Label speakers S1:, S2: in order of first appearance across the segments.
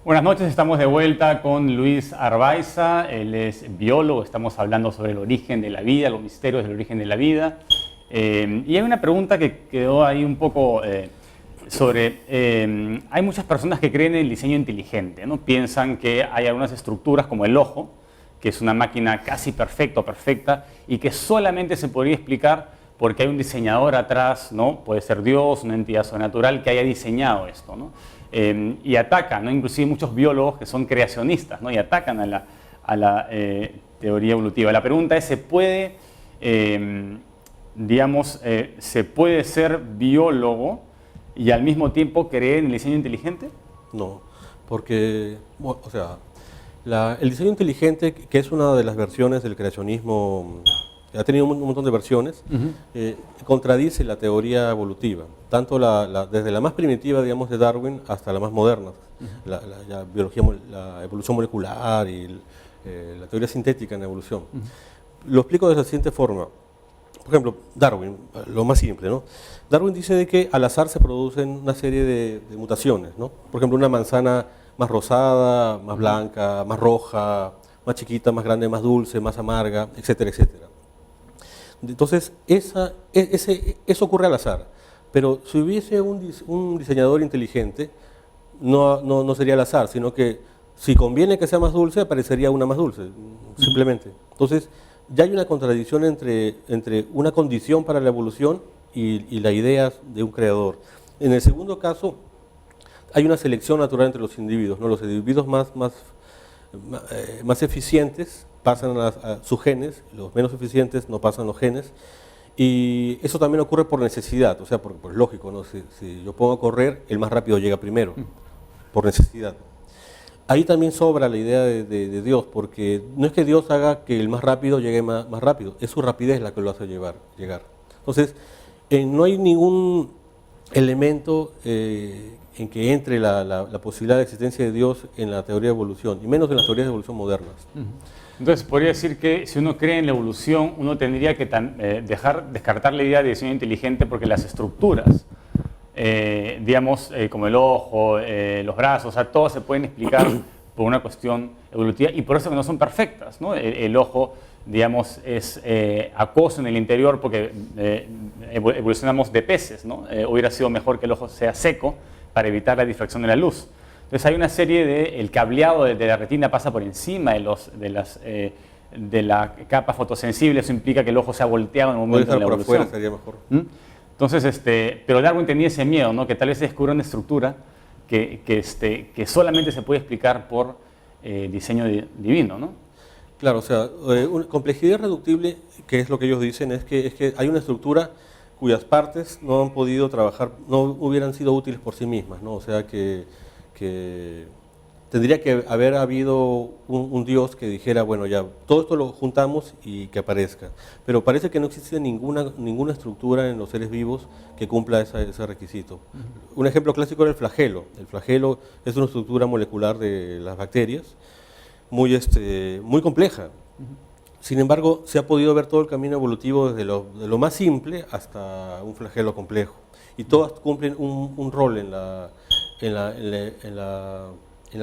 S1: Buenas noches, estamos de vuelta con Luis Arbaiza, él es biólogo, estamos hablando sobre el origen de la vida, los misterios del origen de la vida. Y hay una pregunta que quedó ahí un poco hay muchas personas que creen en el diseño inteligente, ¿no? Piensan que hay algunas estructuras como el ojo, que es una máquina casi perfecta o perfecta, y que solamente se podría explicar porque hay un diseñador atrás, ¿no? Puede ser Dios, una entidad sobrenatural que haya diseñado esto, ¿no? Y atacan, ¿no? Inclusive muchos biólogos que son creacionistas, ¿no? Y atacan a la teoría evolutiva. La pregunta es, ¿se puede ser biólogo y al mismo tiempo creer en el diseño inteligente?
S2: No, porque, o sea, el diseño inteligente, que es una de las versiones del creacionismo, ha tenido un montón de versiones, contradice la teoría evolutiva, tanto desde la más primitiva, digamos, de Darwin hasta la más moderna, la biología, la evolución molecular y la teoría sintética en la evolución. Lo explico de la siguiente forma. Por ejemplo, Darwin, lo más simple, ¿no? Darwin dice de que al azar se producen una serie de mutaciones, ¿no? Por ejemplo, una manzana más rosada, más blanca, más roja, más chiquita, más grande, más dulce, más amarga, etcétera, etcétera. Entonces, eso ocurre al azar. Pero si hubiese un diseñador inteligente, no sería al azar, sino que si conviene que sea más dulce, aparecería una más dulce, simplemente. Entonces, ya hay una contradicción entre una condición para la evolución y la idea de un creador. En el segundo caso, hay una selección natural entre los individuos, ¿no? Los individuos más eficientes pasan a sus genes, los menos eficientes no pasan los genes, y eso también ocurre por necesidad, o sea, por lógico, ¿no? Si yo pongo a correr, el más rápido llega primero, por necesidad. Ahí también sobra la idea de Dios, porque no es que Dios haga que el más rápido llegue más rápido, es su rapidez la que lo hace llegar. Entonces, no hay ningún elemento en que entre la posibilidad de existencia de Dios en la teoría de evolución, y menos en las teorías de evolución modernas.
S1: Entonces, podría decir que si uno cree en la evolución, uno tendría que descartar la idea de diseño inteligente porque las estructuras, como el ojo, los brazos, o sea, todas se pueden explicar por una cuestión evolutiva y por eso que no son perfectas, ¿no? El ojo, digamos, es acuoso en el interior porque evolucionamos de peces, ¿no? Hubiera sido mejor que el ojo sea seco para evitar la difracción de la luz. Entonces hay una serie el cableado de la retina pasa por encima de la capa fotosensible, eso implica que el ojo se ha volteado en un momento de la evolución.
S2: Por afuera sería mejor.
S1: Entonces, pero Darwin tenía ese miedo, ¿no? Que tal vez se descubra una estructura que solamente se puede explicar por diseño divino, ¿no?
S2: Claro, o sea, complejidad reductible, que es lo que ellos dicen, es que hay una estructura cuyas partes no han podido trabajar, no hubieran sido útiles por sí mismas, ¿no? O sea que tendría que haber habido un Dios que dijera, bueno, ya, todo esto lo juntamos y que aparezca. Pero parece que no existe ninguna estructura en los seres vivos que cumpla ese requisito. Un ejemplo clásico era el flagelo. El flagelo es una estructura molecular de las bacterias muy compleja. Sin embargo, se ha podido ver todo el camino evolutivo desde lo más simple hasta un flagelo complejo. Y todas cumplen un rol en la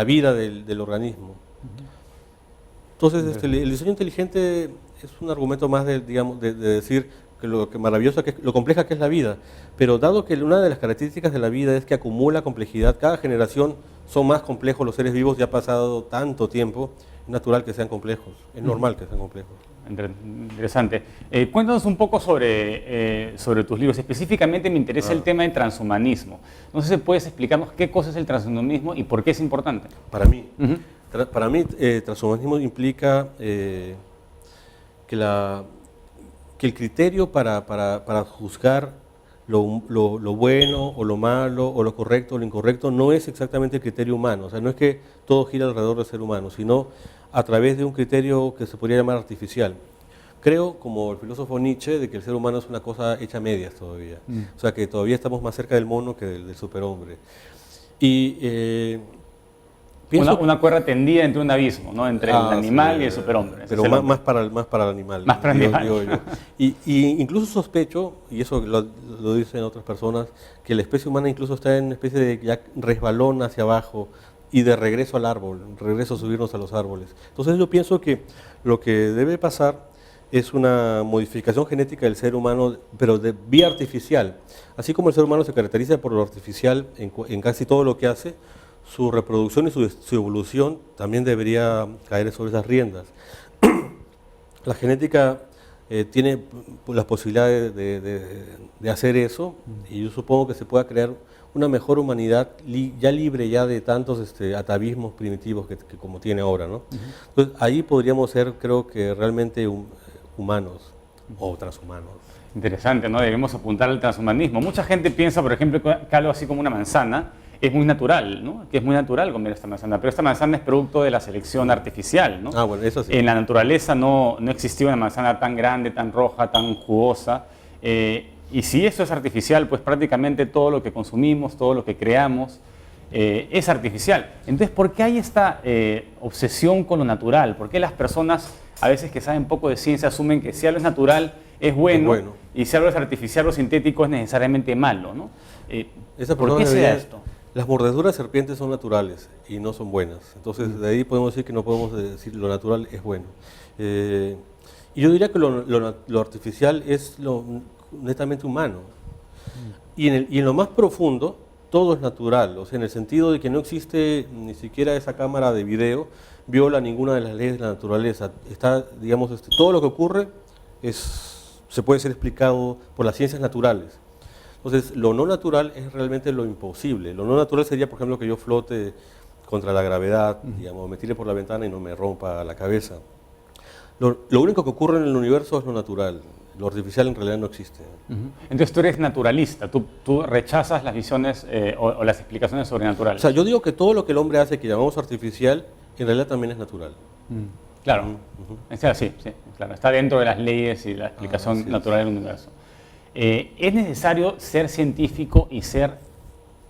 S2: vida del organismo. Entonces, el diseño inteligente es un argumento más de decir que lo compleja que es la vida. Pero dado que una de las características de la vida es que acumula complejidad, cada generación son más complejos los seres vivos, ya ha pasado tanto tiempo, es natural que sean complejos, es normal que sean complejos.
S1: Interesante. Cuéntanos un poco sobre tus libros. Específicamente me interesa el tema del transhumanismo. No sé si puedes explicarnos qué cosa es el transhumanismo y por qué es importante.
S2: Para mí, transhumanismo implica que el criterio para juzgar lo bueno o lo malo o lo correcto o lo incorrecto no es exactamente el criterio humano. O sea, no es que todo gira alrededor del ser humano, sino a través de un criterio que se podría llamar artificial. Creo, como el filósofo Nietzsche, de que el ser humano es una cosa hecha a medias todavía. O sea, que todavía estamos más cerca del mono que del superhombre. Y
S1: una cuerda tendida entre un abismo, ¿no? Entre el animal y el superhombre.
S2: Pero más para el animal.
S1: Más para el animal.
S2: Digo yo. Y incluso sospecho, y eso lo dicen otras personas, que la especie humana incluso está en una especie de ya resbalón hacia abajo. y de regreso al árbol, regreso a subirnos a los árboles. Entonces yo pienso que lo que debe pasar es una modificación genética del ser humano, pero de vía artificial. Así como el ser humano se caracteriza por lo artificial en casi todo lo que hace, su reproducción y su evolución también debería caer sobre esas riendas. La genética tiene las posibilidades de hacer eso, y yo supongo que se pueda crear una mejor humanidad ya libre ya de tantos atavismos primitivos que como tiene ahora, ¿no? Entonces ahí podríamos ser, creo que realmente humanos o transhumanos.
S1: Interesante, ¿no? Debemos apuntar al transhumanismo. Mucha gente piensa, por ejemplo, que algo así como una manzana es muy natural, ¿no? Que es muy natural comer esta manzana, pero esta manzana es producto de la selección artificial, ¿no?
S2: Ah, bueno, eso sí.
S1: En la naturaleza no existía una manzana tan grande, tan roja, tan jugosa. Y si esto es artificial, pues prácticamente todo lo que consumimos, todo lo que creamos, es artificial. Entonces, ¿por qué hay esta obsesión con lo natural? ¿Por qué las personas, a veces que saben poco de ciencia, asumen que si algo es natural es bueno, y si algo es artificial o sintético es necesariamente malo, ¿no? ¿Por qué se da esto?
S2: Las mordeduras de serpientes son naturales y no son buenas. Entonces, de ahí podemos decir que no podemos decir lo natural es bueno. Y yo diría que lo artificial es lo netamente humano. Y en lo más profundo, todo es natural. O sea, en el sentido de que no existe ni siquiera esa cámara de video, viola ninguna de las leyes de la naturaleza. Está, digamos, todo lo que ocurre se puede ser explicado por las ciencias naturales. Entonces, lo no natural es realmente lo imposible. Lo no natural sería, por ejemplo, que yo flote contra la gravedad, digamos, me tire por la ventana y no me rompa la cabeza. Lo único que ocurre en el universo es lo natural. Lo artificial en realidad no existe.
S1: Entonces tú eres naturalista, tú rechazas las visiones o las explicaciones sobrenaturales.
S2: O sea, yo digo que todo lo que el hombre hace que llamamos artificial, en realidad también es natural.
S1: Claro, sí, claro, está dentro de las leyes y la explicación natural del universo. ¿Es necesario ser científico y ser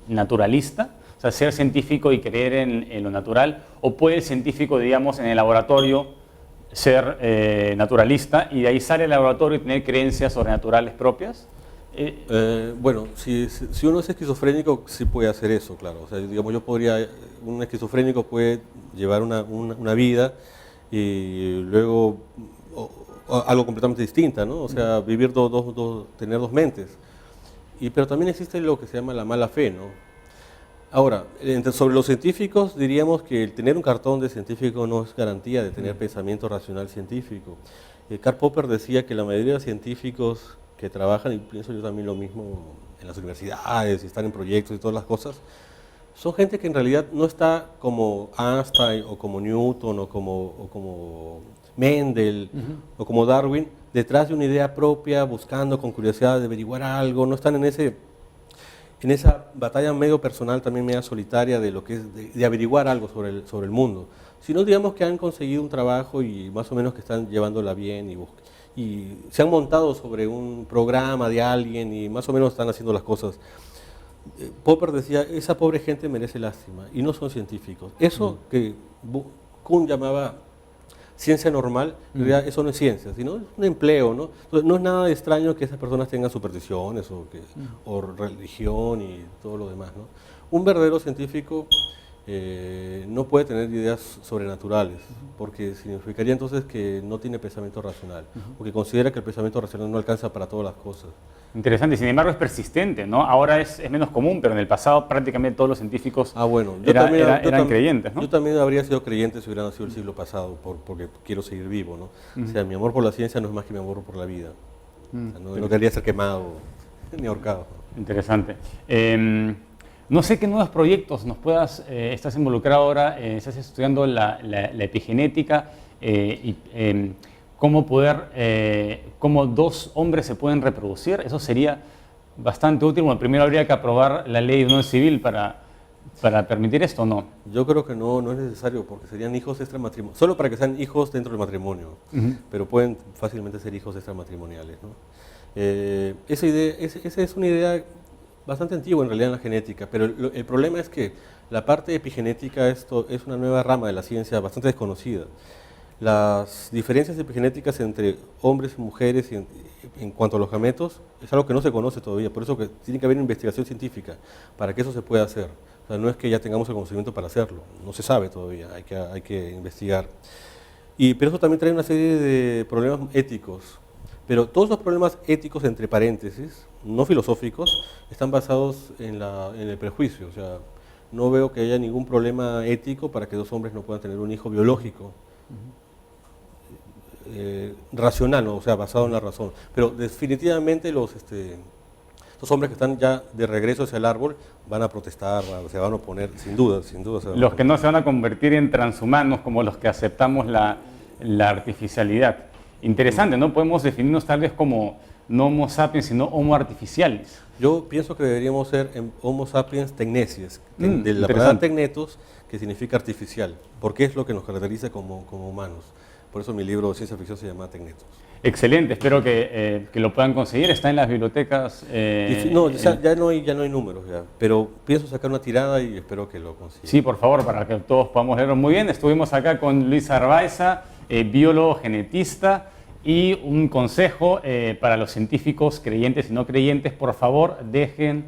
S1: naturalista? O sea, ser científico y creer en lo natural, ¿o puede el científico, digamos, en el laboratorio ser naturalista y de ahí sale al laboratorio y tener creencias sobrenaturales propias?
S2: Bueno, si uno es esquizofrénico, sí puede hacer eso, claro. O sea, digamos, un esquizofrénico puede llevar una vida y luego algo completamente distinta, ¿no? O sea, vivir tener dos mentes. Pero también existe lo que se llama la mala fe, ¿no? Ahora, sobre los científicos, diríamos que el tener un cartón de científico no es garantía de tener pensamiento racional científico. Karl Popper decía que la mayoría de los científicos que trabajan, y pienso yo también lo mismo en las universidades, y están en proyectos y todas las cosas, son gente que en realidad no está como Einstein o como Newton o como Mendel o como Darwin, detrás de una idea propia, buscando con curiosidad de averiguar algo, no están en esa batalla medio personal, también media solitaria de lo que es de averiguar algo sobre el mundo, sino digamos que han conseguido un trabajo y más o menos que están llevándola bien y se han montado sobre un programa de alguien y más o menos están haciendo las cosas. Popper decía, esa pobre gente merece lástima y no son científicos. Eso que Kuhn llamaba ciencia normal, en realidad eso no es ciencia, sino es un empleo, ¿no? Entonces, no es nada de extraño que esas personas tengan supersticiones o religión y todo lo demás, ¿no? Un verdadero científico no puede tener ideas sobrenaturales, porque significaría entonces que no tiene pensamiento racional, porque considera que el pensamiento racional no alcanza para todas las cosas.
S1: Interesante, sin embargo es persistente, ¿no? Ahora es menos común, pero en el pasado prácticamente todos los científicos eran creyentes, ¿no?
S2: Yo también habría sido creyente si hubiera nacido el siglo pasado, porque quiero seguir vivo, ¿no? O sea, mi amor por la ciencia no es más que mi amor por la vida. O sea, no quería ser quemado ni ahorcado.
S1: Interesante. No sé qué nuevos proyectos estás involucrado ahora, estás estudiando la epigenética cómo dos hombres se pueden reproducir. Eso sería bastante útil. Bueno, primero habría que aprobar la ley de unión civil para permitir esto, ¿o no?
S2: Yo creo que no es necesario, porque serían hijos extramatrimoniales, solo para que sean hijos dentro del matrimonio, pero pueden fácilmente ser hijos extramatrimoniales, ¿no? Esa es una idea bastante antigua en realidad en la genética, pero el problema es que la parte epigenética es una nueva rama de la ciencia bastante desconocida. Las diferencias epigenéticas entre hombres y mujeres en cuanto a los gametos es algo que no se conoce todavía, por eso que tiene que haber investigación científica para que eso se pueda hacer. O sea, no es que ya tengamos el conocimiento para hacerlo, no se sabe todavía, hay que investigar. Pero eso también trae una serie de problemas éticos. Pero todos los problemas éticos, entre paréntesis, no filosóficos, están basados en el prejuicio. O sea, no veo que haya ningún problema ético para que dos hombres no puedan tener un hijo biológico. Racional, ¿no? O sea, basado en la razón. Pero definitivamente los hombres que están ya de regreso hacia el árbol van a protestar, se van a oponer, sin duda.
S1: Los que no se van a convertir en transhumanos como los que aceptamos la artificialidad. Interesante, ¿no? Podemos definirnos tal vez como no Homo sapiens, sino Homo artificialis.
S2: Yo pienso que deberíamos ser Homo sapiens tecnesies, de la palabra tecnetos, que significa artificial, porque es lo que nos caracteriza como humanos. Por eso mi libro de ciencia ficción se llama Tecnetos.
S1: Excelente, espero que lo puedan conseguir. Está en las bibliotecas.
S2: No, ya no hay números, ya, pero pienso sacar una tirada y espero que lo consigan.
S1: Sí, por favor, para que todos podamos leerlo muy bien. Estuvimos acá con Luis Arbaiza, biólogo genetista, y un consejo para los científicos creyentes y no creyentes: por favor, dejen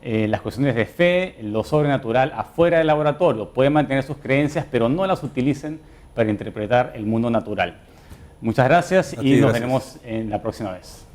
S1: las cuestiones de fe, lo sobrenatural, afuera del laboratorio. Pueden mantener sus creencias, pero no las utilicen para interpretar el mundo natural. Muchas gracias y nos veremos en la próxima vez.